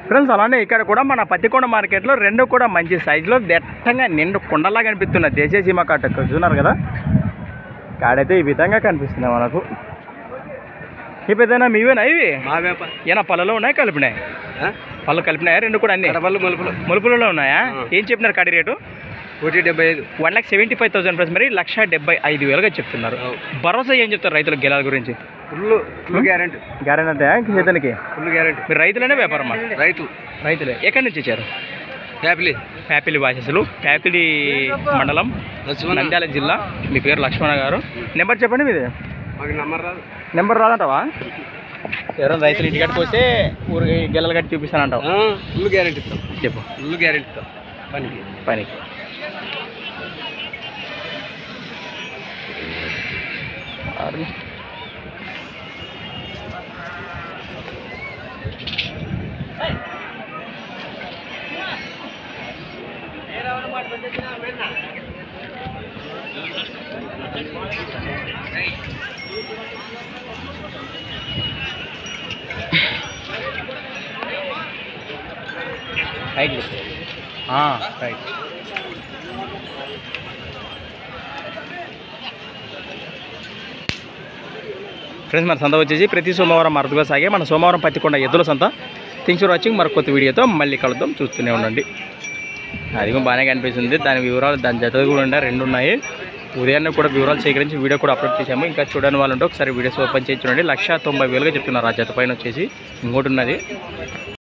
Friends అలానే ఇక్కడ కూడా మన పత్తికొండ మార్కెట్లో రెండు కూడా మంచి సైజులో దట్టంగా నిండు కుండలా కనిపిస్తున్న దేశీయ సీమ కాట చూస్తున్నారు కదా. కాడైతే ఈ విధంగా కనిపిస్తుంది మనకు. ఇప్పుడు ఏదైనా మీవేనా ఇవి? ఏనా పళ్ళలో ఉన్నాయి కలిపినాయి? పళ్ళు కలిపినాయా రెండు కూడా? అన్ని ములుపులలో ఉన్నాయా? ఏం చెప్పినారు కాడి రేటు? 1,75,000. 1,75,000 ప్రైస్. మరి 1,75,000గా చెప్తున్నారు. భరోసా ఏం చెప్తారు రైతుల గెలాల గురించి? Full guarantee. గ్యారెంటీ అంటే చేతనికి ఫుల్ గ్యారెంటీ. మీరు రైతులనే వ్యాపారమా? రైతులే. ఎక్కడి నుంచి వచ్చారు? ప్యాపిలి వాసస్సులు, ప్యాపిలి మండలం, నంద్యాల జిల్లా. మీ పేరు లక్ష్మణ గారు. నెంబర్ చెప్పండి మీది. నెంబర్ రాదంటావా? ఎవరైనా రైతులు ఇంటికాడికి వస్తే ఊరికి గెలలు కట్టి చూపిస్తానంటావు? ఫుల్ గ్యారెంటీ ఇస్తాం. చెప్పు. ఫుల్ గ్యారెంటీ ఇస్తాం పనికి. రైట్. ఫ్రెండ్స్ మన సంత వచ్చేసి ప్రతి సోమవారం అరుదుగా సాగే మన సోమవారం పత్తికొండ ఎద్దుల సంత. Things for watching. మరొక కొత్త వీడియోతో మళ్ళీ కలుద్దాం. చూస్తూనే ఉండండి. అది కూడా బాగానే కనిపిస్తుంది. దాని వివరాలు దాని జత కూడా ఉండే రెండు ఉన్నాయి. ఉదయాన్నే కూడా వివరాలు సేకరించి వీడియో కూడా అప్లోడ్ చేసాము. ఇంకా చూడని వాళ్ళు ఉంటే ఒకసారి వీడియోస్ ఓపెన్ చేసి చూడండి. 1,90,000గా చెప్తున్నారు ఆ జత పైన వచ్చేసి. ఇంకోటి ఉన్నది